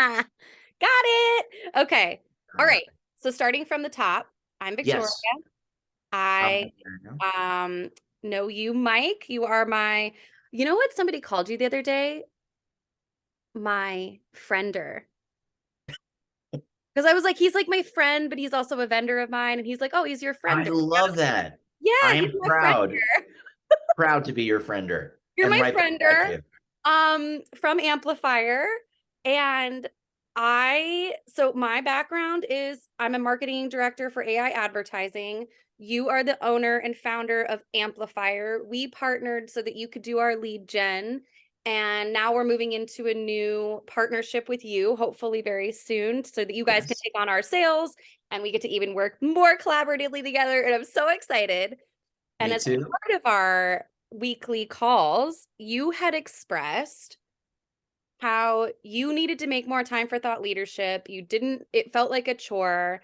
Got it. Okay. All Uh, right. So starting from the top, I'm Victoria. yes. I Mike Aronow. um know you, Mike. You are my, you know what somebody called you the other day? My friender. Because I was like, he's like my friend, but he's also a vendor of mine. And he's like, oh, he's your I friender. And I love was like, that. yeah, I he's am my friender. proud to be your friender You're and my right back at friender. you. From Amplifyer. And so my background is I'm a marketing director for AI advertising. You are the owner and founder of Amplifyer. We partnered so that you could do our lead gen. And now we're moving into a new partnership with you, hopefully very soon, so that you guys can Yes. take on our sales and we get to even work more collaboratively together. And I'm so excited. And Me as too. part of our weekly calls, you had expressed how you needed to make more time for thought leadership. You didn't, it felt like a chore.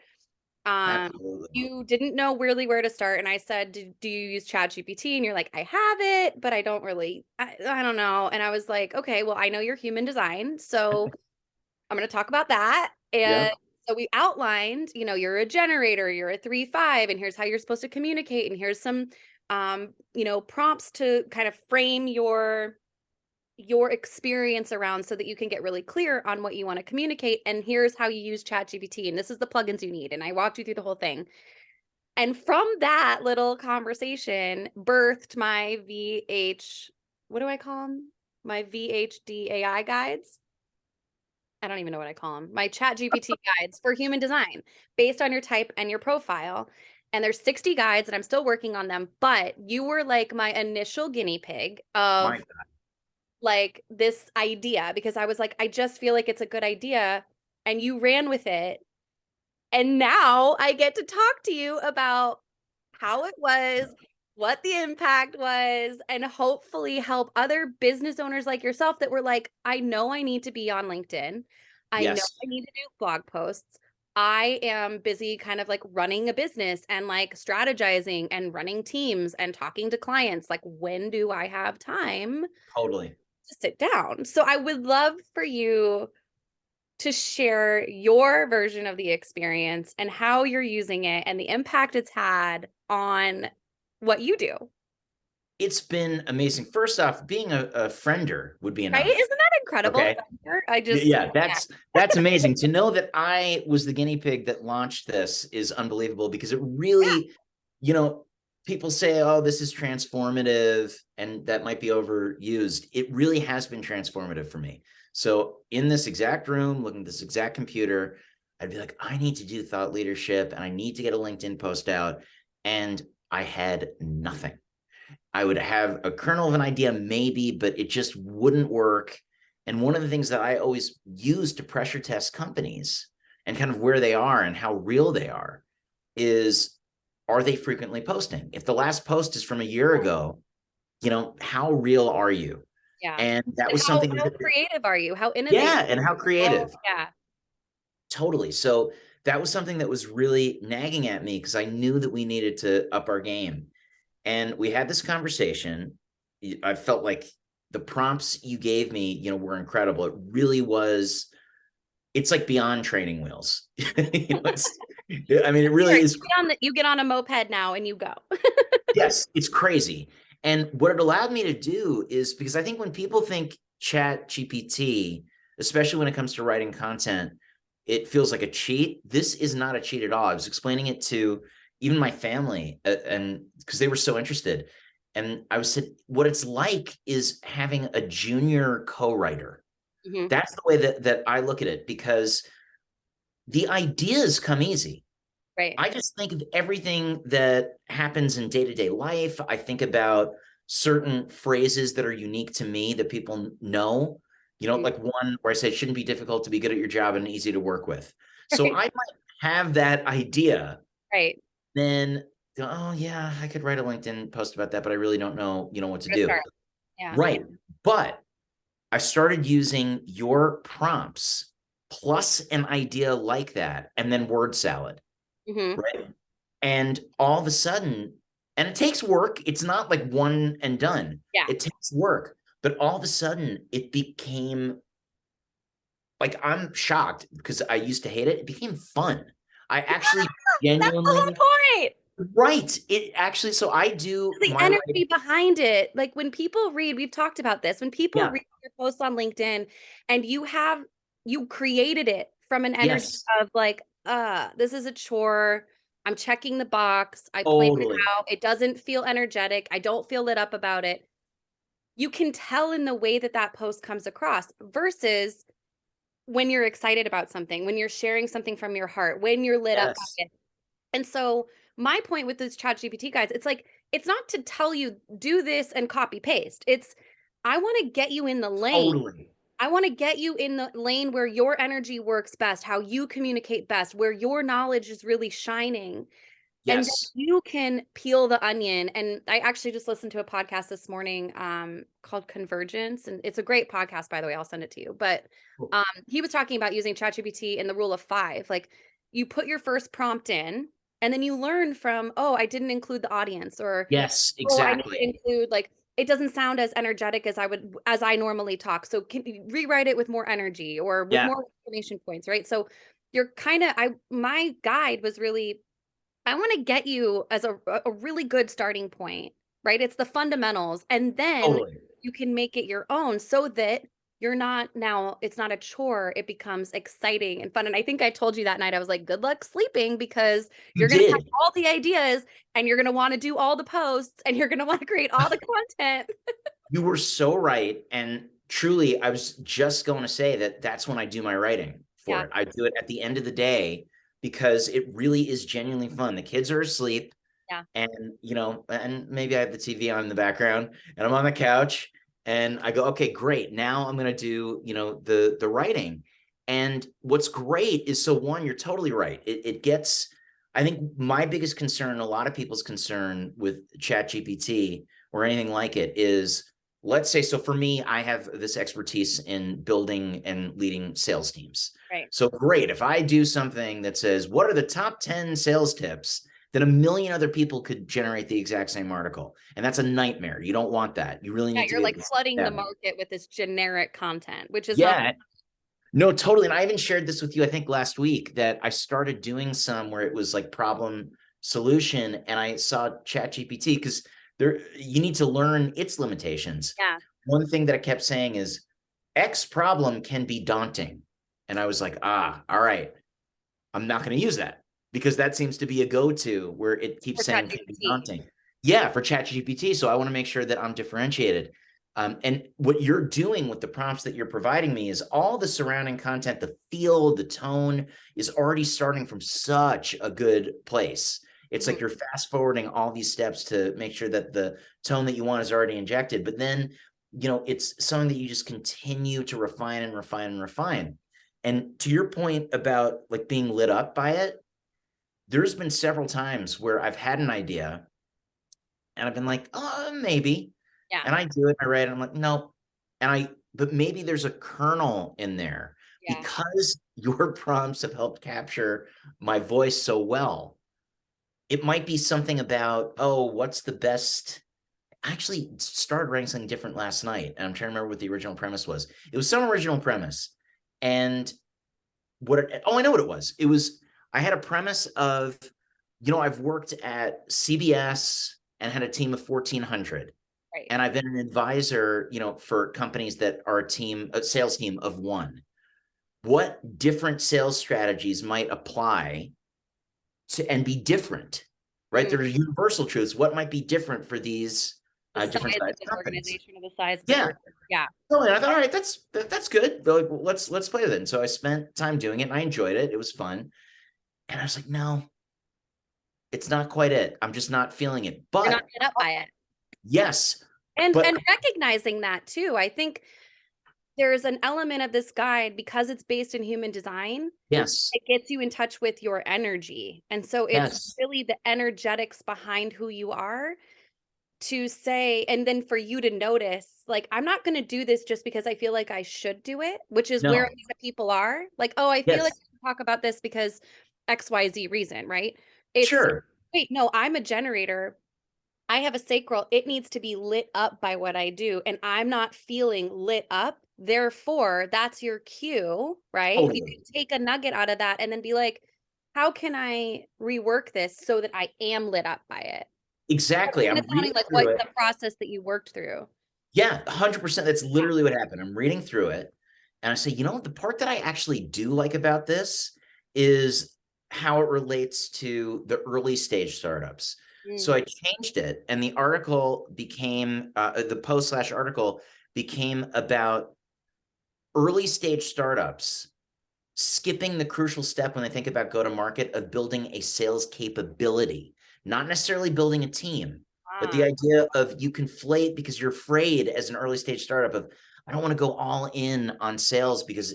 Um, Absolutely. you didn't know really where to start. And I said, do you use ChatGPT? And you're like, I have it, but I don't really, I don't know. And I was like, okay, well, I know you're human design. So I'm going to talk about that. And Yep. so we outlined, you're a generator, you're a 3-5, and here's how you're supposed to communicate. And here's some, prompts to kind of frame your experience around so that you can get really clear on what you want to communicate. And here's how you use ChatGPT. And this is the plugins you need. And I walked you through the whole thing. And from that little conversation birthed my what do I call them? My VHD.AI guides. I don't even know what I call them. My ChatGPT guides for human design based on your type and your profile. And there's 60 guides and I'm still working on them, but you were like my initial guinea pig of My God. like this idea because I was like, I just feel like it's a good idea. And you ran with it. And now I get to talk to you about how it was, what the impact was, and hopefully help other business owners like yourself that were like, I know I need to be on LinkedIn. I know Yes. I need to do blog posts. I am busy kind of like running a business and like strategizing and running teams and talking to clients. Like, when do I have time Totally. to sit down? So I would love for you to share your version of the experience and how you're using it and the impact it's had on what you do. It's been amazing. First off, being a friender would be Right? enough. Isn't that incredible? Okay. I just, Yeah, yeah, that's amazing. To know that I was the guinea pig that launched this is unbelievable because it yeah, really, you know, people say, oh, this is transformative, and that might be overused. It really has been transformative for me. So in this exact room, looking at this exact computer, I'd be like, I need to do thought leadership and I need to get a LinkedIn post out. And I had nothing. I would have a kernel of an idea, maybe, but it just wouldn't work. And one of the things that I always use to pressure test companies and kind of where they are and how real they are they frequently posting? If the last post is from a year ago, how real are you? yeah. And that And was how something how that, creative are you? How innovative? yeah, and how Oh, creative. yeah. Totally. So that was something that was really nagging at me because I knew that we needed to up our game. And we had this conversation. I felt like the prompts you gave me, were incredible. It really was. It's like beyond training wheels. I mean, it Here, really is. you get on a moped now and you go. Yes, it's crazy. And what it allowed me to do is because I think when people think Chat GPT, especially when it comes to writing content, it feels like a cheat. This is not a cheat at all. I was explaining it to even my family, and because they were so interested. And I was said, what it's like is having a junior co-writer. Mhm. That's the way that I look at it because the ideas come easy. Right. I just think of everything that happens in day-to-day life. I think about certain phrases that are unique to me that people know, Mhm. like one where I say it shouldn't be difficult to be good at your job and easy to work with. So Right. I might have that idea, Right. then go, oh yeah, I could write a LinkedIn post about that, but I really don't know, what to Gonna do. start. Yeah. Right. But I started using your prompts plus an idea like that and then word salad. Hmm. Right. And all of a sudden, and it takes work. It's not like one and done. Yeah. It takes work. But all of a sudden, it became like I'm shocked because I used to hate it. It became fun. I actually That's the genuinely, whole point. right. It actually, so I do The my energy writing. behind it. Like when people read, we've talked about this, when people Yeah. read your posts on LinkedIn and you created it from an energy Yes. of like, this is a chore. I'm checking the box. I planned it Totally. out. It doesn't feel energetic. I don't feel lit up about it. You can tell in the way that that post comes across versus when you're excited about something, when you're sharing something from your heart, when you're lit up by Yes. it. And so my point with this chat GPT guys, it's like, it's not to tell you do this and copy paste. It's I want to get you in the lane. Totally. I want to get you in the lane where your energy works best, how you communicate best, where your knowledge is really shining. And then Yes. you can peel the onion. And I actually just listened to a podcast this morning called Convergence. And it's a great podcast, by the way. I'll send it to you. But Cool. he was talking about using ChatGPT and the rule of five. Like you put your first prompt in, and then you learn from, oh, I didn't include the audience, or Yes, oh, I need to exactly. include like it doesn't sound as energetic as I normally talk. So can you rewrite it with more energy or with Yeah. more exclamation points, right? So you're kind of I my guide was really I want to get you as a really good starting point, right? It's the fundamentals, and then Totally. you can make it your own so that you're not now it's not a chore, it becomes exciting and fun. And I think I told you that night, I was like, good luck sleeping because You you're going to have did. all the ideas and you're going to want to do all the posts and you're going to want to create all the content. You were so right. And truly, I was just going to say that that's when I do my writing for Yeah. it. I do it at the end of the day because it really is genuinely fun. The kids are asleep, Yeah. and and maybe I have the TV on in the background, and I'm on the couch, and I go, okay, great. Now I'm going to do, the writing. And what's great is, so one, you're totally right. It gets, I think my biggest concern, a lot of people's concern with Chat GPT or anything like it is, let's say, so for me, I have this expertise in building and leading sales teams. Right. So great. If I do something that says, what are the top 10 sales tips, then a million other people could generate the exact same article. And that's a nightmare. You don't want that. You really Yeah, need to you're be able like to flooding the yeah. market with this generic content, which is not Yeah. No, totally. And I even shared this with you, I think last week, that I started doing some where it was like problem solution, and I saw Chat GPT because there you need to learn its limitations. yeah. One thing that I kept saying is X problem can be daunting. And I was like, all right, I'm not going to use that because that seems to be a go-to where it keeps For saying can be ChatGPT. daunting. Yeah, for ChatGPT. So I want to make sure that I'm differentiated. And what you're doing with the prompts that you're providing me is all the surrounding content, the feel, the tone is already starting from such a good place. It's like Mhm. you're fast forwarding all these steps to make sure that the tone that you want is already injected. But then, it's something that you just continue to refine and refine and refine. And to your point about like being lit up by it, there's been several times where I've had an idea and I've been like, oh, maybe. Yeah. And I do it, I write it, I'm like, nope. But maybe there's a kernel in there Yeah. because your prompts have helped capture my voice so well. It might be something about, oh, what's the best? I actually started writing something different last night, and I'm trying to remember what the original premise was. It was some original premise. And I know what it was. I had a premise of, I've worked at CBS and had a team of 1,400. Right. And I've been an advisor, for companies that are a sales team of one. What different sales strategies might apply to and be different, right? Mm. There are universal truths. What might be different for these The different size of size the companies? organization or the size of the Yeah. person. Yeah. So and I thought, all right, that's good. They're like, well, let's play with it. And so I spent time doing it, and I enjoyed it. It was fun. And I was like, no, it's not quite it. I'm just not feeling it. You're not But lit up by it. yes, And but recognizing that too. I think there's an element of this guide because it's based in human design. yes, It gets you in touch with your energy. And so it's yes, really the energetics behind who you are to say, and then for you to notice, like, I'm not going to do this just because I feel like I should do it, which is where a no, lot of people are. Like, oh, I feel like yes, I should talk about this because XYZ reason, right? It's, sure, wait, no, I'm a generator. I have a sacral. It needs to be lit up by what I do. And I'm not feeling lit up Therefore, that's your cue, right? You Totally. can take a nugget out of that and then be like, how can I rework this so that I am lit up by it? That's Exactly. kind I'm of sounding reading like what through it. the process that you worked through. Yeah, 100%. That's Yeah. literally what happened. I'm reading through it and I say, you know what? The part that I actually do like about this is how it relates to the early stage startups. So Mm. I changed it, and the article became the post slash article became about early stage startups skipping the crucial step when they think about go to market of building a sales capability, not necessarily building a team, but the Ah, idea of you conflate because you're afraid as an early stage startup of, I don't want to go all in on sales because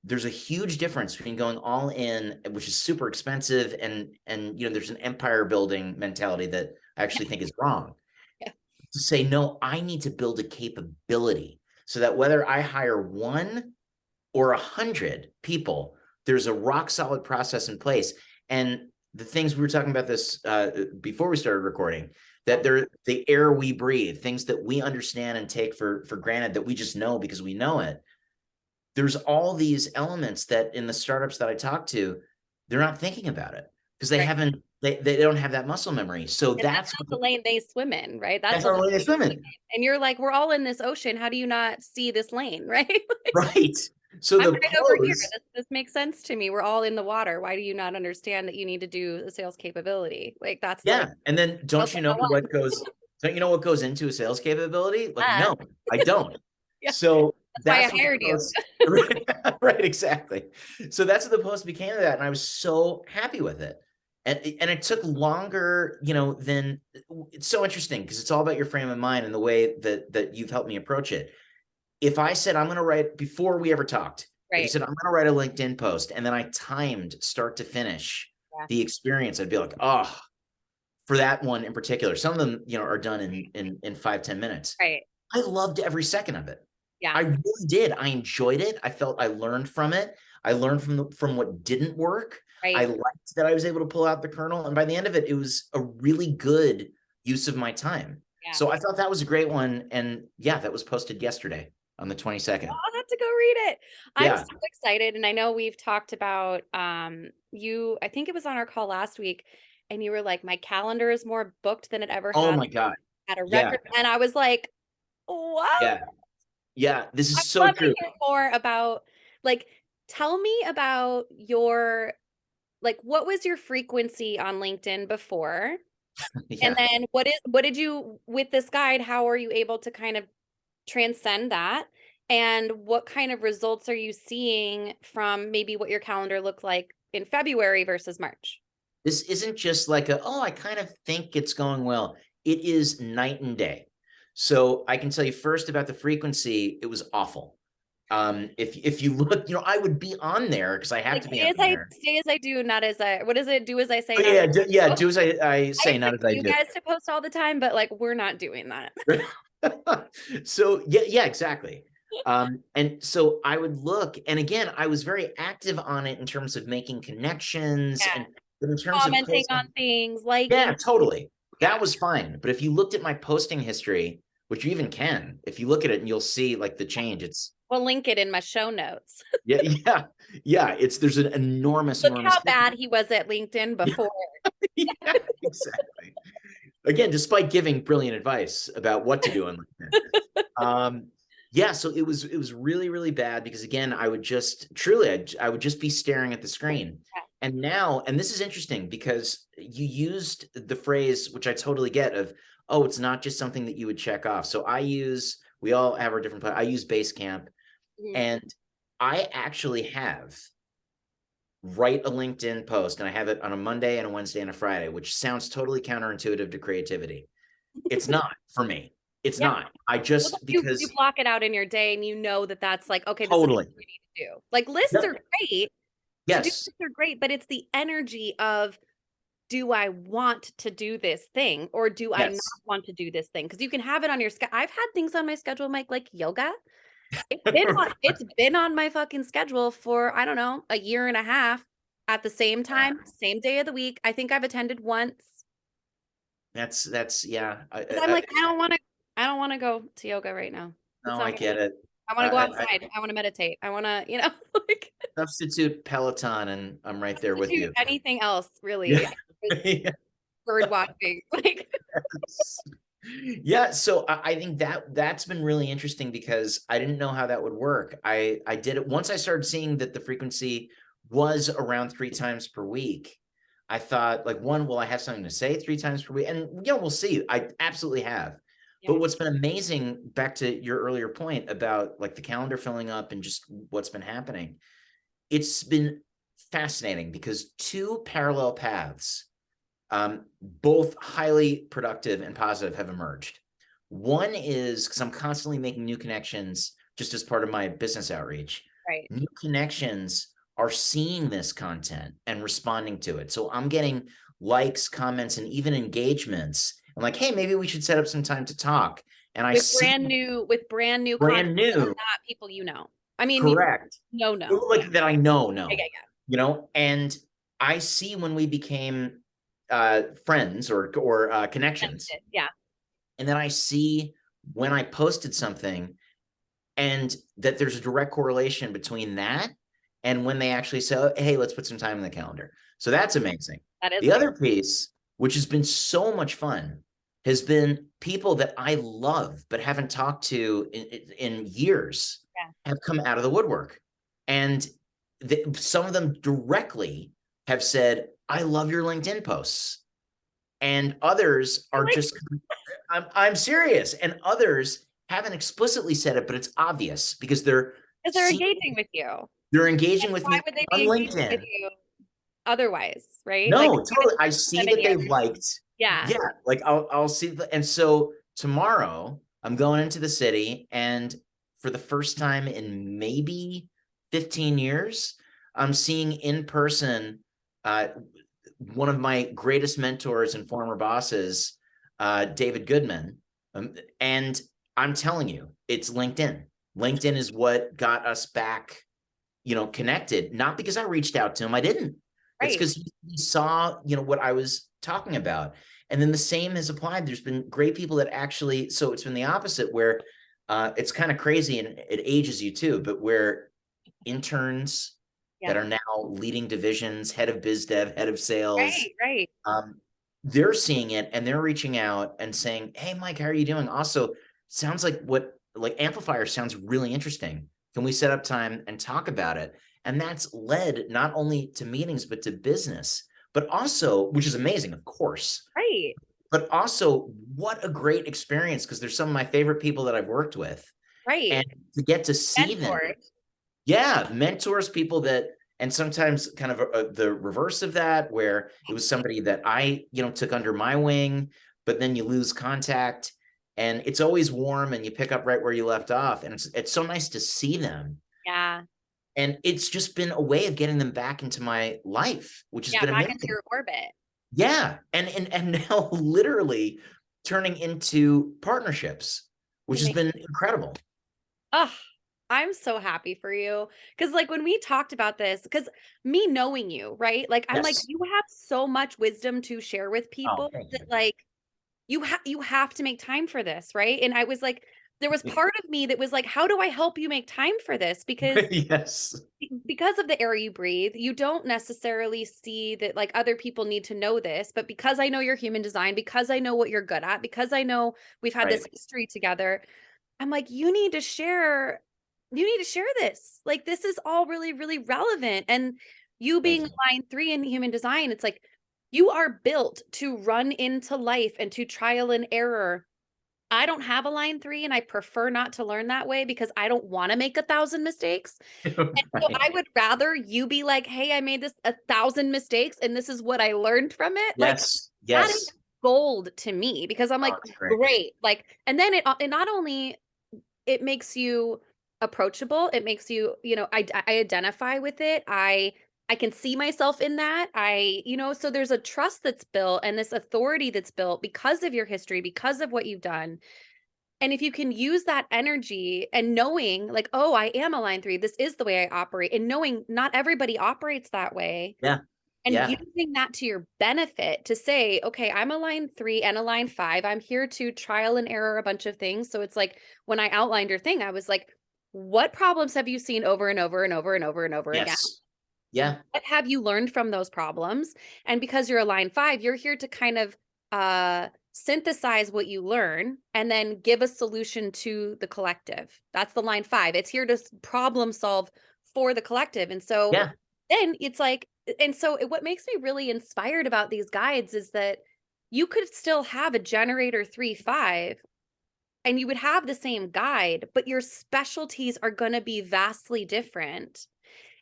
there's a huge difference between going all in, which is super expensive, and there's an empire building mentality that I actually think is wrong. yeah, To say, no, I need to build a capability so that whether I hire one or 100 people, there's a rock solid process in place. And the things we were talking about this before we started recording, yeah, that they're the air we breathe, things that we understand and take for granted that we just know because we know it. There's all these elements that in the startups that I talk to, they're not thinking about it because they right. haven't, they don't have that muscle memory. So And that's that's not what the lane they swim in, right? That's that's the not lane really they swim swimming. in. And you're like, we're all in this ocean. How do you not see this lane, right? Like, Right. So I'm the right over here. pose, This makes sense to me. We're all in the water. Why do you not understand that you need to do a sales capability? Like that's the yeah. And then sales don't you know 101. don't you know what goes into a sales capability? Like, Uh, no, I don't. yeah, So that's why I that's what the hired you. post, right, exactly. So that's what the post became of that. And I was so happy with it. And it took longer, than it's so interesting because it's all about your frame of mind and the way that you've helped me approach it. If I said I'm going to write before we ever talked, if you Right. said I'm going to write a LinkedIn post and then I timed start to finish Yeah. the experience, I'd be like, oh, for that one in particular. Some of them, are done in 5-10 minutes. Right. I loved every second of it. Yeah. I really did. I enjoyed it. I felt I learned from it. I learned from what didn't work. I Right. liked that I was able to pull out the kernel. And by the end of it, it was a really good use of my time. Yeah. So I thought that was a great one. And yeah, that was posted yesterday on the Oh, 22nd. I'll have to go read it. I'm Yeah. so excited. And I know we've talked about you, I think it was on our call last week, and you were like, my calendar is more booked than it ever Oh has my God. at a Yeah. record. And I was like, what? Yeah. Yeah. This I'd is so love to true. hear more about like tell me about your like what was your frequency on LinkedIn before? And Yeah. then what did you with this guide, how are you able to kind of transcend that? And what kind of results are you seeing from maybe what your calendar looked like in February versus March? This isn't just like oh, I kind of think it's going well. It is night and day. So I can tell you first about the frequency, it was awful. If you look, I would be on there because I have Like to be on there. stay as I do, not as I what is it? Do as I say, Oh, not as yeah, yeah, I do. do as I I say, not expect as I you do. guys to post all the time, but like we're not doing that. So yeah, yeah, exactly. And so I would look, and again, I was very active on it in terms of making connections Yeah. and but in terms of Commenting posting. on things, liking. Yeah, totally. Yeah. That was fine. But if you looked at my posting history, which you even can, if you look at it and you'll see like the change, it's We'll link it in my show notes. yeah, yeah, yeah. There's an enormous, Look enormous how difference. bad he was at LinkedIn before. Yeah, exactly. Again, despite giving brilliant advice about what to do on LinkedIn. Yeah, so it was really, really bad because again, I would just truly I would just be staring at the screen. Yeah. And now, and this is interesting because you used the phrase, which I totally get, of oh, it's not just something that you would check off. So we all have our different I use Basecamp, Mhm. and I actually have write a LinkedIn post, and I have it on a Monday and a Wednesday and a Friday, which sounds totally counterintuitive to creativity. It's not for me. It's Yeah. not. I Well, just you because block it out in your day and you know that that's like, okay, this is what totally. you need to do. Like lists are Yep. great. To do Yes. lists are great, but it's the energy of do I want to do this thing or do I not Yes. want to do this thing? Because you can have it on your schedule. I've had things on my schedule, Mike, like yoga. It's been on my fucking schedule for, I don't know, a year and a half at the same time, same day of the week. I think I've attended once That's yeah. because I'm like, I don't want to go to yoga right now. It's No, not I my get it. I want to go outside. I want to meditate. I want to, like Substitute Peloton, and I'm right there with substitute you. anything else, really. Yeah. Just bird watching. Like, Yeah, so I think that's been really interesting because I didn't know how that would work. I did it once I started seeing that the frequency was around 3 times per week. I thought, like, one, will I have something to say 3 times per week? And yeah, we'll see. I absolutely have. But yeah, what's been amazing, back to your earlier point about like the calendar filling up and just what's been happening, it's been fascinating because two parallel paths, both highly productive and positive, have emerged. One is because I'm constantly making new connections just as part of my business outreach. right. New connections are seeing this content and responding to it. So I'm getting likes, comments, and even engagements. I'm like, hey, maybe we should set up some time to talk. And I see With brand new content brand that are new, not people you know. I mean, correct, no. Yeah. like that I know, Yeah, no, yeah, and I see when we became friends or yeah. connections, Yeah. and then I see when I posted something, and that there's a direct correlation between that and when they actually say, oh, hey, let's put some time in the calendar. So Yeah. that's amazing. That is The amazing. other piece, which has been so much fun, has been people that I love but haven't talked to in years Yeah. have come out of the woodwork. And some of them directly have said, I love your LinkedIn posts. And others are Like, just, I'm serious. And others haven't explicitly said it, but it's obvious because because they're seeing, engaging with you. they're engaging And with why me would they be on engaging with LinkedIn. you otherwise, right? Like, No, you're gonna totally. I see see them in that they've years. liked. Yeah. Yeah, like I'll see and so tomorrow I'm going into the city, and for the first time in maybe 15 years, I'm seeing in person uh one of my greatest mentors and former bosses, David Goodman. And I'm telling you, it's LinkedIn. LinkedIn is what got us back, connected, not because I reached out to him. I didn't. It's Right. because he saw, what I was talking about. And then the same has applied. There's been great people that actually, so it's been the opposite where it's kind of crazy and it ages you too, but where interns that Yeah. are now leading divisions, head of biz dev, head of sales, Right. Right. um, they're seeing it and they're reaching out and saying, hey, Mike, how are you doing? Also, sounds like Amplifier sounds really interesting. Can we set up time and talk about it? And that's led not only to meetings, but to business, but also, which is amazing, of course, Right. but also what a great experience because they're some of my favorite people that I've worked with. And Right. to get to see them, Mentors. yeah, mentors, people that, and sometimes kind of the reverse of that, where it was somebody that I, took under my wing, but then you lose contact, and it's always warm, and you pick up right where you left off, and it's so nice to see them, Yeah. and it's just been a way of getting them back into my life, which has Yeah. been Back into amazing. your orbit. Yeah, and now literally turning into partnerships, which has been incredible. Oh, I'm so happy for you. Cause like when we talked about this, because me knowing you, right? Like I'm like, Yes. you have so much wisdom to share with Oh, people thank that you. like you have to make time for this, right? And I was like, there was part of me that was like, how do I help you make time for this? Yes. Because of the air you breathe, you don't necessarily see that like other people need to know this, but because I know your human design, because I know what you're good at, because I know we've had Right. this history together, I'm like, you need to share this. Like this is all really, really relevant. And you Thank being you. line 3 in human design, it's like you are built to run into life and to trial and error. I don't have a line 3 and I prefer not to learn that way because I don't want to make 1,000 mistakes. And so Right. I would rather you be like, hey, I made this 1,000 mistakes and this is what I learned from it. Like Yes. that is Yes. gold to me because I'm Oh, like, it's great. great. Like, and then it not only it makes you approachable, it makes you, I identify with it. I can see myself in that. So there's a trust that's built and this authority that's built because of your history, because of what you've done. And if you can use that energy and knowing like, oh, I am a line 3, this is the way I operate, and knowing not everybody operates that way, Yeah. and Yeah. using that to your benefit to say, okay, I'm a line 3 and a line 5. I'm here to trial and error a bunch of things. So it's like when I outlined your thing, I was like, What problems have you seen over and over and over and over and over again? Yes. Yeah. What have you learned from those problems? And because you're a line 5, you're here to kind of synthesize what you learn and then give a solution to the collective. That's the line 5. It's here to problem solve for the collective. And so Yeah. then it's like, and so what makes me really inspired about these guides is that you could still have a generator 3.5 and you would have the same guide, but your specialties are going to be vastly different.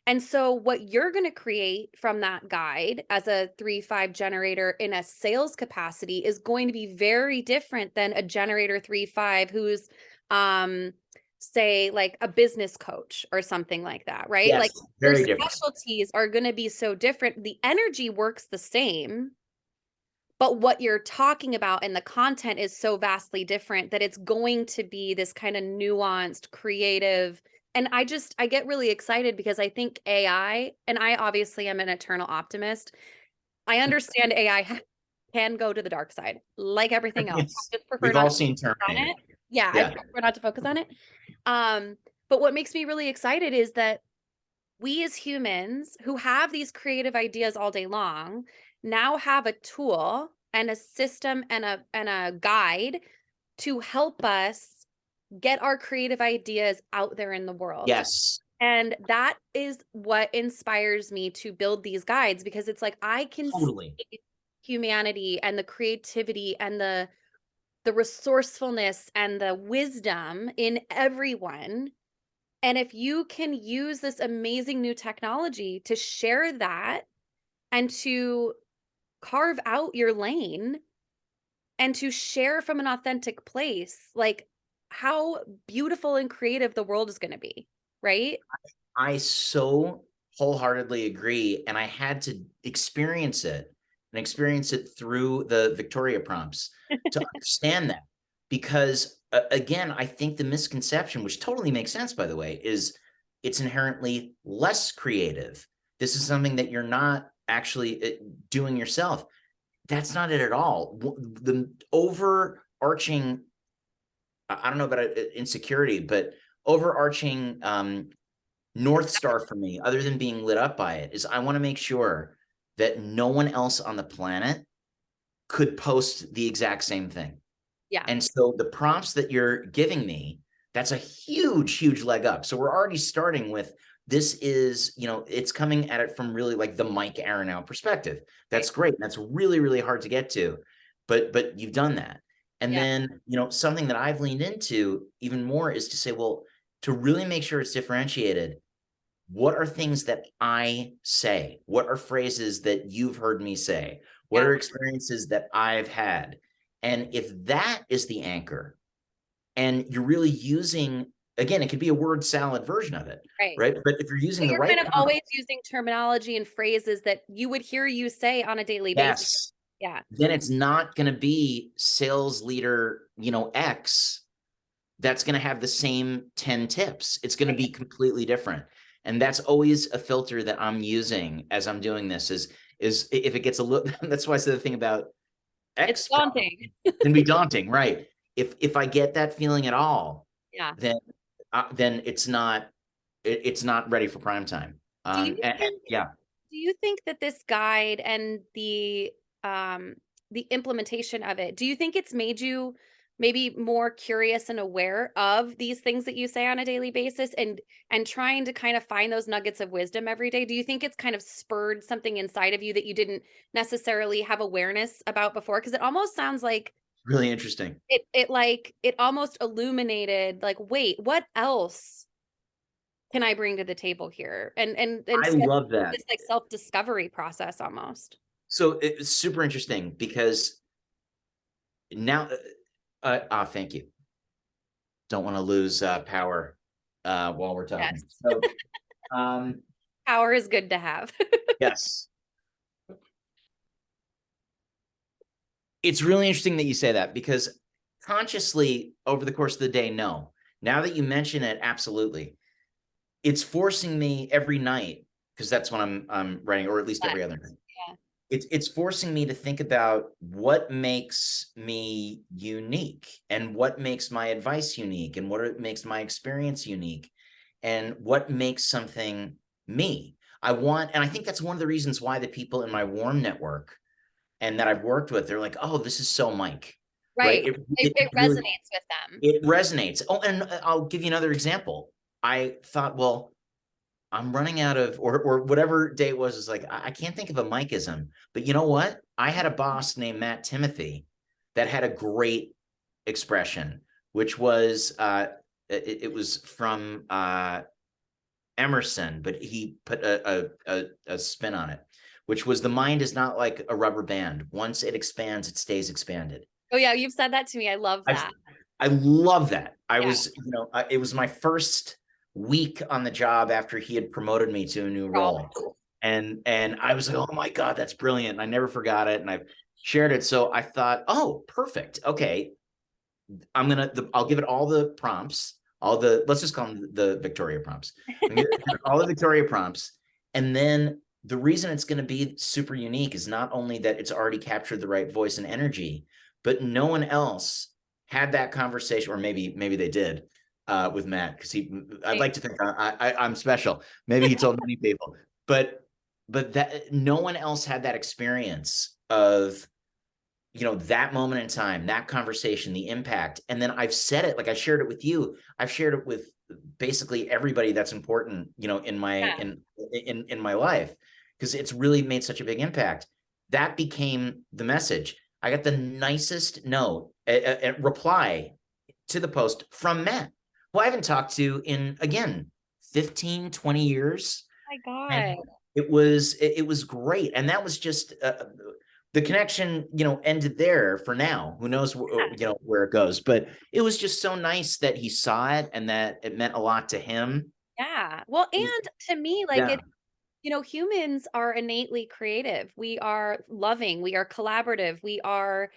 And so what you're going to create from that guide as a 3.5 generator in a sales capacity is going to be very different than a generator 3.5 who's um say like a business coach or something like that, right? Yes. Like your Very different. specialties are going to be so different. The energy works the same, but what you're talking about and the content is so vastly different that it's going to be this kind of nuanced, creative. And I get really excited because I think AI, and I obviously am an eternal optimist. I understand AI can go to the dark side, like everything else. Yes. I just prefer We've not all to seen focus on Terminator. it. Yeah, I Yeah. prefer not to focus on it. Um, but what makes me really excited is that we as humans who have these creative ideas all day long now have a tool and a system and a guide to help us get our creative ideas out there in the world. Yes. And that is what inspires me to build these guides because it's like I can see Totally. humanity and the creativity and the resourcefulness and the wisdom in everyone, and if you can use this amazing new technology to share that and to carve out your lane and to share from an authentic place, like how beautiful and creative the world is going to be, right? I so wholeheartedly agree. And I had to experience it and experience it through the Victoria prompts to understand that. Because again, I think the misconception, which totally makes sense, by the way, is it's inherently less creative. This is something that you're not actually doing yourself. That's not it at all. The overarching, I don't know about insecurity, but overarching North Star for me, other than being lit up by it, is I want to make sure that no one else on the planet could post the exact same thing. Yeah. And so the prompts that you're giving me, that's a huge, huge leg up. So we're already starting with this is, it's coming at it from really like the Mike Aronow perspective. Right. That's great. That's really, really hard to get to, but you've done that. And Yeah. then, something that I've leaned into even more is to say, well, to really make sure it's differentiated, what are things that I say? What are phrases that you've heard me say? What Yeah. are experiences that I've had? And if that is the anchor, and you're really using, again, it could be a word salad version of it, Right. right? But if you're using But the you're right kind of prompt, always using terminology and phrases that you would hear you say on a daily basis. yes, Yeah. then it's not going to be sales leader, X that's going to have the same 10 tips. It's going to Right. be completely different. And that's always a filter that I'm using as I'm doing this is if it gets a little, that's why I said the thing about It's X problem daunting. can be daunting, right? If I get that feeling at all, Yeah. then it's not ready for prime time. Do you think Yeah, Do you think that this guide and the implementation of it, do you think it's made you maybe more curious and aware of these things that you say on a daily basis and trying to kind of find those nuggets of wisdom every day? Do you think it's kind of spurred something inside of you that you didn't necessarily have awareness about before? Because it almost sounds like really interesting. it almost illuminated like, wait, what else can I bring to the table here? And I set love that. this like self-discovery process almost. So it's super interesting because now, thank you. Don't want to lose power while we're Yes. talking. So, um, Power is good to have. yes, it's really interesting that you say that because consciously over the course of the day, no. Now that you mention it, absolutely, it's forcing me every night because that's when I'm writing, or at least But every other night. yeah, It's forcing me to think about what makes me unique and what makes my advice unique and what makes my experience unique. and what makes something me. And I think that's one of the reasons why the people in my warm network and that I've worked with, they're like, oh, this is so Mike, right? Right. It It really, resonates with them. it resonates. Oh, and I'll give you another example. I thought, well, I'm running out of, or whatever day it was, is like, I can't think of a Mikeism, but you know what? I had a boss named Matt Timothy that had a great expression, which was, it was from Emerson, but he put a spin on it, which was, the mind is not like a rubber band. Once it expands, it stays expanded. Oh yeah, you've said that to me. I love I that. I love that. I Yeah. was, it was my first week on the job after he had promoted me to a new role. And I was like, oh my God, that's brilliant. And I never forgot it. And I've shared it. So I thought, oh, perfect. Okay. I'll give it all the prompts, let's just call them the Victoria prompts. I'm gonna give it all the Victoria prompts. And then the reason it's going to be super unique is not only that it's already captured the right voice and energy, but no one else had that conversation, or maybe they did, with Matt, because I'd like to think I'm special. Maybe he told many people, but that no one else had that experience of, that moment in time, that conversation, the impact. And then I've said it, like I shared it with you. I've shared it with basically everybody that's important, in my Yeah. in my life, because it's really made such a big impact. That became the message. I got the nicest note, a reply to the post from Matt, who I haven't talked to in, again, 15, 20 years. My And God. it was great. And that was just, the connection, ended there for now. Who knows, where it goes? But it was just so nice that he saw it and that it meant a lot to him. Yeah. Well, and to me, like Yeah. humans are innately creative. We are loving, we are collaborative, we are,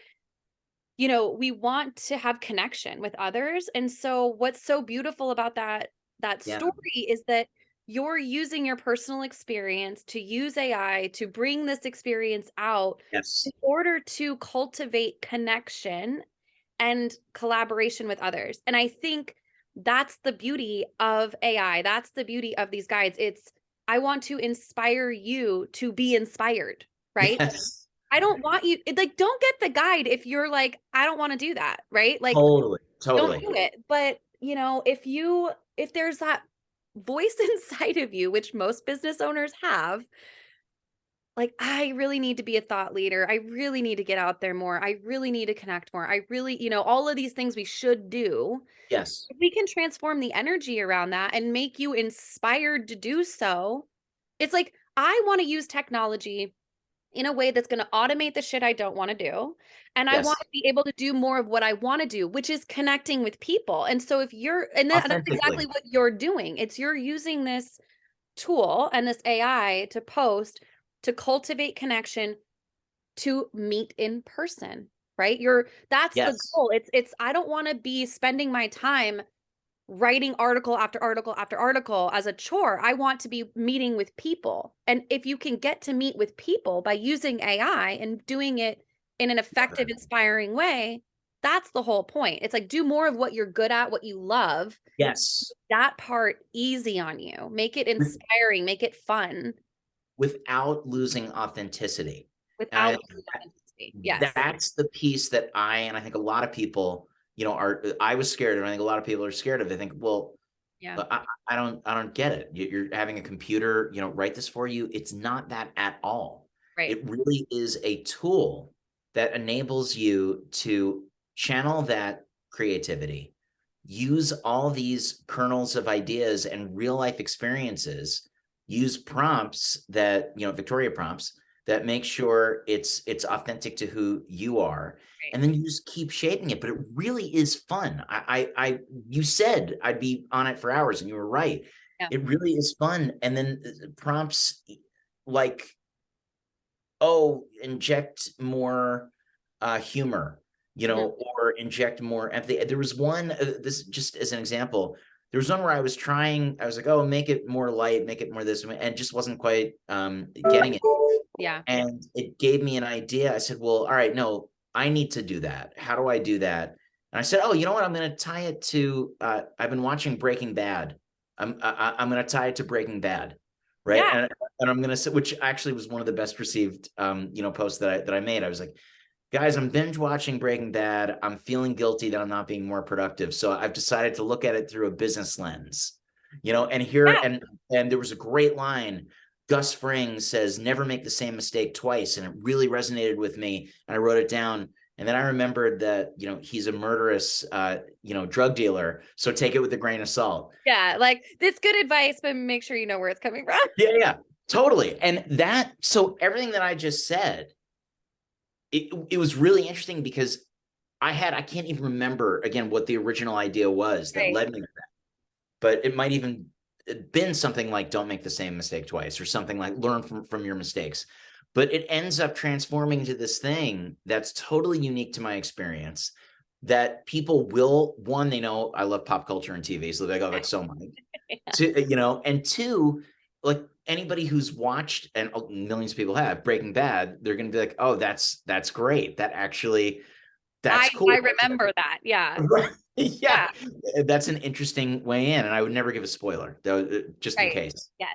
we want to have connection with others. And so what's so beautiful about that Yeah. story is that you're using your personal experience to use AI to bring this experience out Yes. in order to cultivate connection and collaboration with others. And I think that's the beauty of AI. That's the beauty of these guides. I want to inspire you to be inspired, right? Yes. I don't want you, like, don't get the guide if you're like, I don't want to do that, right? Like, Totally. don't Totally. do it. But, if there's that voice inside of you, which most business owners have, like, I really need to be a thought leader. I really need to get out there more. I really need to connect more. I really, all of these things we should do. Yes. If we can transform the energy around that and make you inspired to do so, it's like, I want to use technology in a way that's going to automate the shit I don't want to do. And I want Yes. to be able to do more of what I want to do, which is connecting with people. And so that's exactly Authentically. what you're doing. It's you're using this tool and this AI to post to cultivate connection to meet in person, right? That's the Yes. goal. It's I don't want to be spending my time writing article after article after article as a chore. I want to be meeting with people. And if you can get to meet with people by using AI and doing it in an Love effective, that. inspiring way, that's the whole point. It's like, do more of what you're good at, what you love, Yes. that part easy on you. Make it With- inspiring, make it fun Without losing authenticity. And without losing authenticity. Yes. that's the piece that and I think a lot of people, I was scared, and I think a lot of people are scared of. They think, well, Yeah. but I don't get it. You're having a computer, write this for you. It's not that at all. Right. It really is a tool that enables you to channel that creativity, use all these kernels of ideas and real life experiences, use prompts that, Victoria prompts, that make sure it's authentic to who you are, Right. and then you just keep shaping it. But it really is fun. You said I'd be on it for hours, and you were right. Yeah. It really is fun. And then prompts like, oh, inject more humor, Mhm. or inject more empathy. There was one, this just as an example, there was one where I was like, oh, make it more light, make it more this, and it just wasn't quite getting it. Yeah. And it gave me an idea. I said, well, all right, no, I need to do that. How do I do that? And I said, oh, you know what? I'm going to tie it to, I've been watching Breaking Bad I'm going to tie it to Breaking Bad, right? Yeah. And I'm going to say, which actually was one of the best received, posts that I made. I was like, guys, I'm binge watching Breaking Bad. I'm feeling guilty that I'm not being more productive. So I've decided to look at it through a business lens, and here, Yeah. and there was a great line. Gus Fring says, never make the same mistake twice. And it really resonated with me. And I wrote it down. And then I remembered that, he's a murderous, drug dealer. So take it with a grain of salt. Yeah. Like, it's good advice, but make sure you know where it's coming from. Yeah, yeah, totally. So everything that I just said, it was really interesting because I can't even remember again what the original idea was that Right. led me to that. But it might even been something like don't make the same mistake twice, or something like learn from your mistakes. But it ends up transforming into this thing that's totally unique to my experience, that people will, one, they know I love pop culture and TV, so they're like, oh, that's so Mike. And two, like anybody who's watched, and millions of people have, Breaking Bad, they're going to be like, oh, that's great. That's I cool. remember that. Yeah. Right. Yeah, Yeah. that's an interesting way in, and I would never give a spoiler, though, just in Right. case. Yes.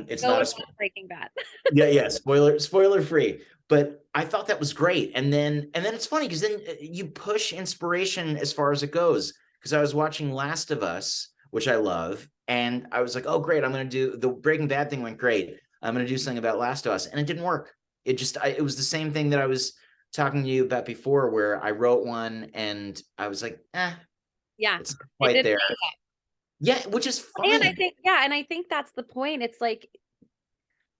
It's Go not and a watch Breaking Bad. yeah, yeah, spoiler free. But I thought that was great, and then it's funny because then you push inspiration as far as it goes. Because I was watching Last of Us, which I love, and I was like, oh great, I'm gonna do the Breaking Bad thing went great. I'm gonna do something about Last of Us, and it didn't work. It was the same thing that I was talking to you about before, where I wrote one and I was like, Yeah. it's not It quite didn't there. hit. Yeah, which is And I fine. think, yeah, and I think that's the point. It's like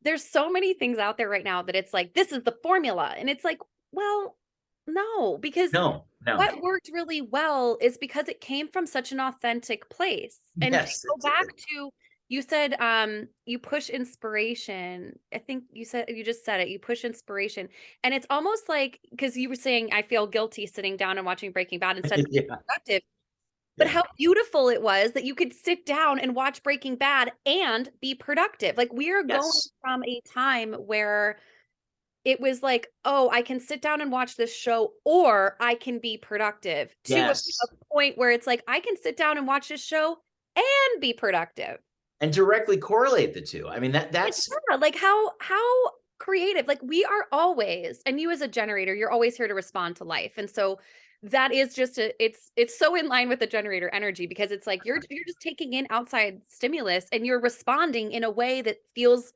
there's so many things out there right now that it's like, this is the formula. And it's like, well, no, because No, no. what worked really well is because it came from such an authentic place. And to Yes, go it back did. to, you said you push inspiration. I think you just said it. You push inspiration. And it's almost like, because you were saying I feel guilty sitting down and watching Breaking Bad instead of being Yeah, productive. But yeah. how beautiful it was that you could sit down and watch Breaking Bad and be productive. Like, we are going Yes, from a time where it was like, oh, I can sit down and watch this show or I can be productive, to a yes. point where it's like, I can sit down and watch this show and be productive. And directly correlate the two. I mean, that's Yeah, like how creative. Like, we are always, and you as a generator, you're always here to respond to life. And so that is just it's so in line with the generator energy, because it's like you're just taking in outside stimulus and you're responding in a way that feels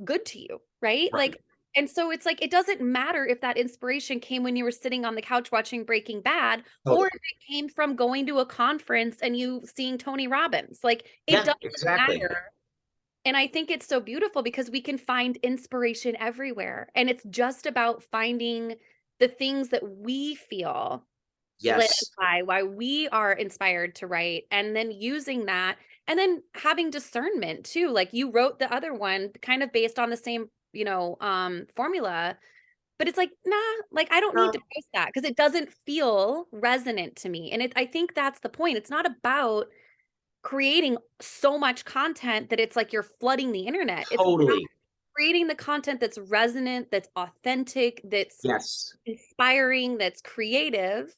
good to you, right? right. Like, and so it's like it doesn't matter if that inspiration came when you were sitting on the couch watching Breaking Bad, or if Totally. it came from going to a conference and you seeing Tony Robbins. Like, it Yeah, doesn't exactly. matter. And I think it's so beautiful because we can find inspiration everywhere. And it's just about finding the things that we feel lit up Yes. by, why we are inspired to write, and then using that, and then having discernment too. Like, you wrote the other one kind of based on the same, formula, but it's like, nah, like, I don't need to No, post that because it doesn't feel resonant to me. And I think that's the point. It's not about creating so much content that it's like you're flooding the internet. It's about totally. creating the content that's resonant, that's authentic, that's Yes. inspiring, that's creative,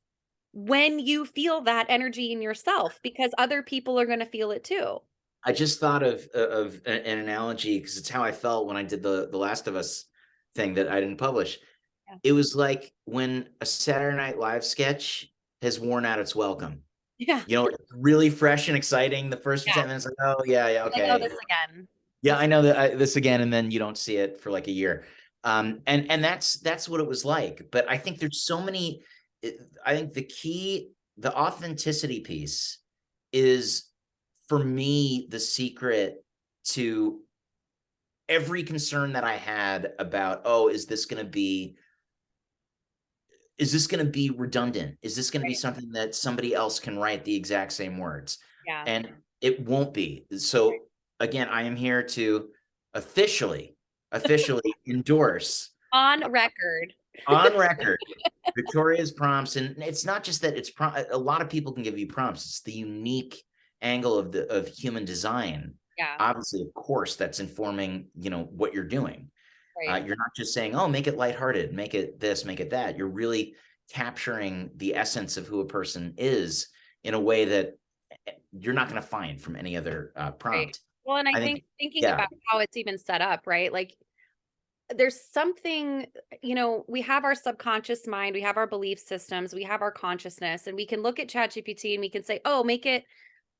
when you feel that energy in yourself, because other people are going to feel it too. I just thought of an analogy because it's how I felt when I did the Last of Us thing that I didn't publish. Yeah. It was like when a Saturday Night Live sketch has worn out its welcome. Yeah. It's really fresh and exciting. The first Yeah. 10 minutes, like, oh yeah, yeah, Like, oh, okay. this again. Yeah, This. I know that this again, and then you don't see it for like a year. And that's what it was like. But I think there's so many. I think the authenticity piece is, for me, the secret to every concern that I had about, oh, is this going to be redundant? Is this going to be Right. something that somebody else can write the exact same words? Yeah. And it won't be. So again, I am here to officially endorse, On record. on record, Victoria's prompts. And it's not just that a lot of people can give you prompts. It's the unique angle of human design. Yeah. Obviously, of course, that's informing, what you're doing. Right. You're not just saying, oh, make it lighthearted, make it this, make it that. You're really capturing the essence of who a person is in a way that you're not going to find from any other Right. prompt. Well, and I I think think, thinking yeah, about how it's even set up, right? Like there's something, we have our subconscious mind, we have our belief systems, we have our consciousness, and we can look at ChatGPT and we can say, oh, make it,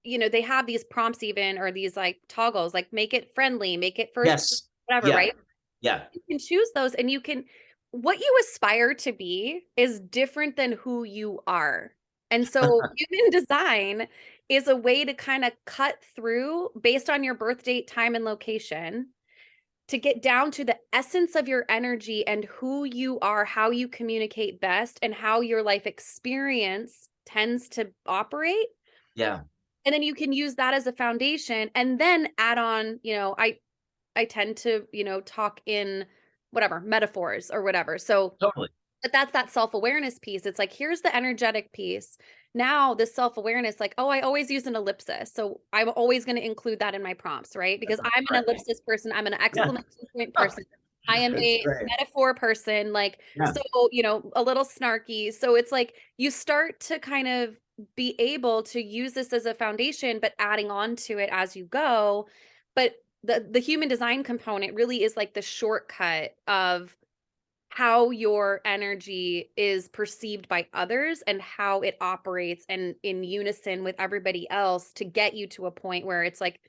they have these prompts even, or these like toggles, like make it friendly, make it first, yes, whatever, yeah, right? yeah, You can choose those and what you aspire to be is different than who you are. And so human design is a way to kind of cut through based on your birth date, time, and location to get down to the essence of your energy and who you are, how you communicate best, and how your life experience tends to operate. yeah, And then you can use that as a foundation and then add on, I tend to, talk in whatever metaphors or whatever. So totally. but that's that self-awareness piece. It's like, here's the energetic piece. Now, this self-awareness, like, oh, I always use an ellipsis. So I'm always going to include that in my prompts, right? Because I'm an Right. ellipsis person. I'm an Yeah. exclamation point person. I am That's a great. metaphor person. Like, Yeah, so, a little snarky. So it's like you start to kind of be able to use this as a foundation, but adding on to it as you go. But the human design component really is like the shortcut of how your energy is perceived by others and how it operates and in unison with everybody else to get you to a point where it's like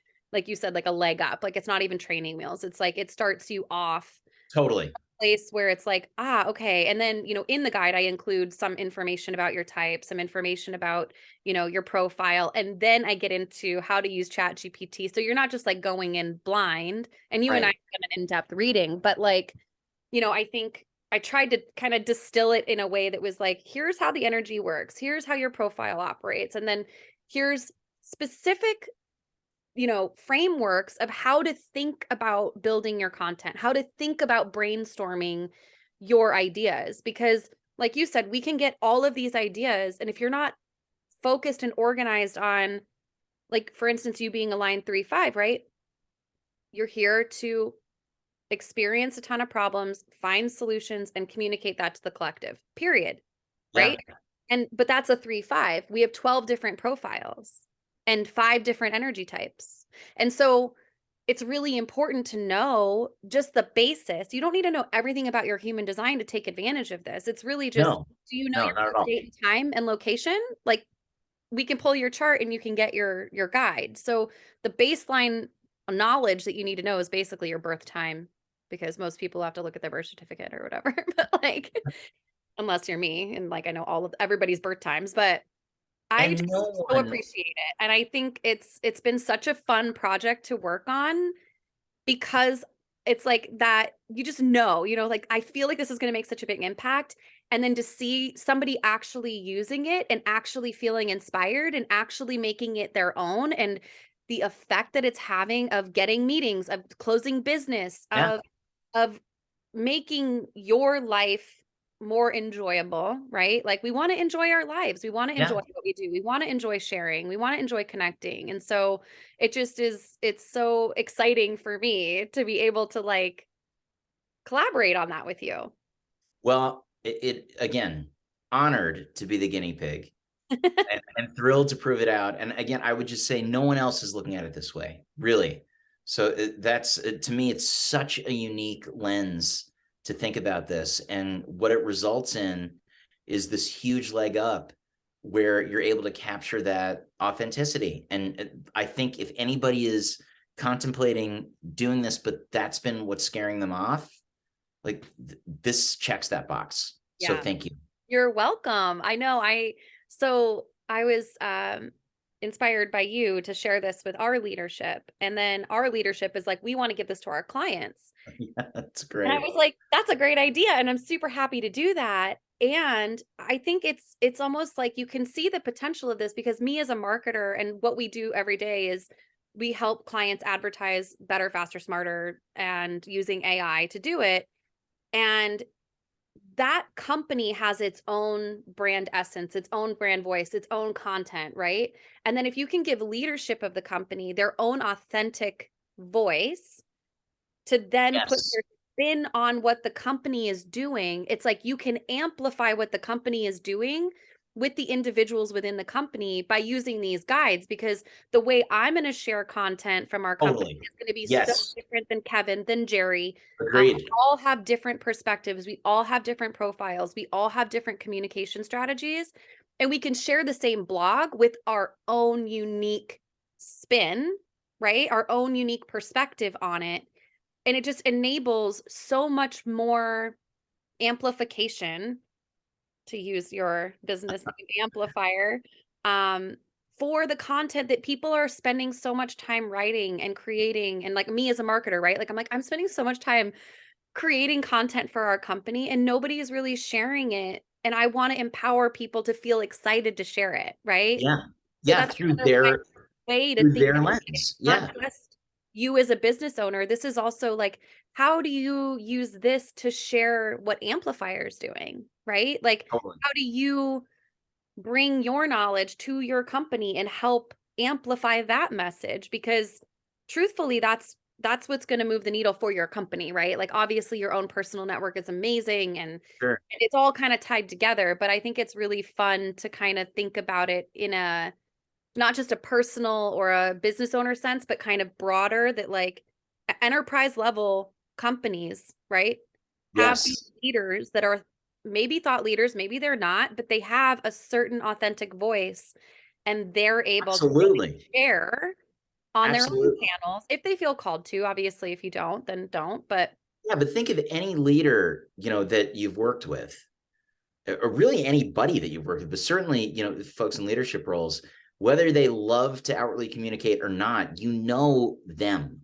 you said, like a leg up. Like it's not even training wheels. It's like it starts you off totally. place where it's like, ah, okay. And then, in the guide, I include some information about your type, some information about, your profile. And then I get into how to use Chat GPT. So you're not just like going in blind, and you and I Right. have done an in-depth reading, but like, I think I tried to kind of distill it in a way that was like, here's how the energy works, here's how your profile operates, and then here's specific, frameworks of how to think about building your content, how to think about brainstorming your ideas. Because, like you said, we can get all of these ideas. And if you're not focused and organized on, like, for instance, you being a line 3-5, right? You're here to experience a ton of problems, find solutions, and communicate that to the collective, period. Yeah. Right? But that's a 3-5. We have 12 different profiles and 5 different energy types. And so it's really important to know just the basis. You don't need to know everything about your human design to take advantage of this. It's really just, No, do you know no, your not at birth all. date and time and location? Like we can pull your chart and you can get your guide. So the baseline knowledge that you need to know is basically your birth time because most people have to look at their birth certificate or whatever. But like unless you're me and like I know all of everybody's birth times, but I And just no so one, appreciate it. And I think it's been such a fun project to work on because it's like that you just know, like I feel like this is going to make such a big impact. And then to see somebody actually using it and actually feeling inspired and actually making it their own and the effect that it's having of getting meetings, of closing business, yeah, of making your life more enjoyable, right? Like we want to enjoy our lives. We want to enjoy yeah. what we do. We want to enjoy sharing. We want to enjoy connecting. And so it's so exciting for me to be able to like collaborate on that with you. Well, it again, honored to be the guinea pig and thrilled to prove it out. And again, I would just say no one else is looking at it this way, really. So that's to me, it's such a unique lens to think about this. And what it results in is this huge leg up where you're able to capture that authenticity. And I think if anybody is contemplating doing this, but that's been what's scaring them off, like this checks that box. So Yeah. thank you. You're welcome. I know I was inspired by you to share this with our leadership. And then our leadership is like, we want to give this to our clients. Yeah, that's And I great. was like, that's a great idea. And I'm super happy to do that. And I think it's almost like you can see the potential of this because me as a marketer and what we do every day is we help clients advertise better, faster, smarter, and using AI to do it. And that company has its own brand essence, its own brand voice, its own content, right? And then if you can give leadership of the company their own authentic voice to then put Yes. their spin on what the company is doing, it's like you can amplify what the company is doing with the individuals within the company by using these guides, because the way I'm going to share content from our company Totally. is going to be so Yes. different than Kevin, than Jerry. We Agreed. all have different perspectives. We all have different profiles. We all have different communication strategies. And we can share the same blog with our own unique spin, right? Our own unique perspective on it. And it just enables so much more amplification, to use your business name, Amplifyer, um, for the content that people are spending so much time writing and creating. And like me as a marketer, right? Like I'm spending so much time creating content for our company and nobody is really sharing it. And I want to empower people to feel excited to share it, right? Yeah. So Yeah. that's another way to Through think their about it. lens. Not Yeah. just you as a business owner. This is also like, how do you use this to share what Amplify is doing, right? Like, Totally. how do you bring your knowledge to your company and help amplify that message? Because truthfully, that's what's going to move the needle for your company, right? Like obviously your own personal network is amazing and Sure. it's all kind of tied together, but I think it's really fun to kind of think about it in a not just a personal or a business owner sense, but kind of broader, that like enterprise level companies, right, have these Yes. leaders that are maybe thought leaders, maybe they're not, but they have a certain authentic voice and they're able to really Absolutely. share on their own Absolutely. channels if they feel called to. Obviously, if you don't, then don't. But Yeah, but think of any leader, that you've worked with, or really anybody that you've worked with, but certainly, folks in leadership roles, whether they love to outwardly communicate or not, them.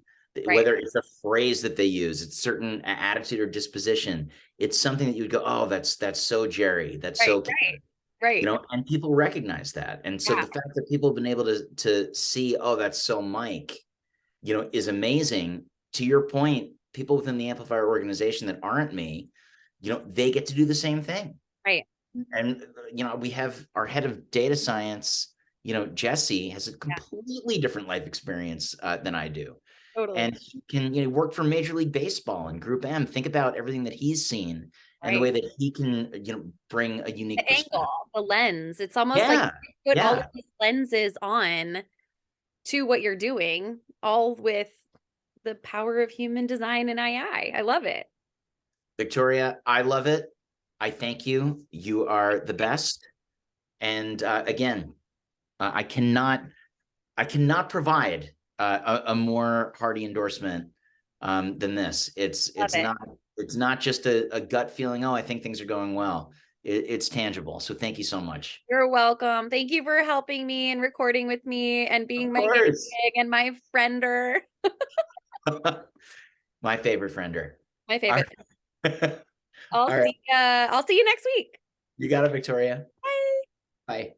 right, Whether it's a phrase that they use, it's certain attitude or disposition, it's something that you would go, oh, that's so Jerry, that's right, so right, Kevin, right. and people recognize that. And so Yeah, the fact that people have been able to see, oh, that's so Mike, is amazing. To your point, people within the Amplifier organization that aren't me, they get to do the same thing. right. And, we have our head of data science, Jesse has a Yeah, completely different life experience than I do. totally. And he can, work for Major League Baseball and Group M. Think about everything that he's seen and the Right. way that he can, bring a The unique angle, perspective. the lens. It's almost like Yeah. you put all of Yeah. these lenses on to what you're doing, all with the power of human design and AI. I love it. Victoria, I love it. I thank you. You are the best. And again, I cannot provide a more hearty endorsement than this. It's Love it's it. not it's not just a gut feeling. Oh, I think things are going well. It's tangible. So thank you so much. You're welcome. Thank you for helping me and recording with me and being Of my guinea course. pig and my friender. My favorite friender. My All favorite. right. All right. I'll see you next week. You got it, Victoria. Bye. Bye.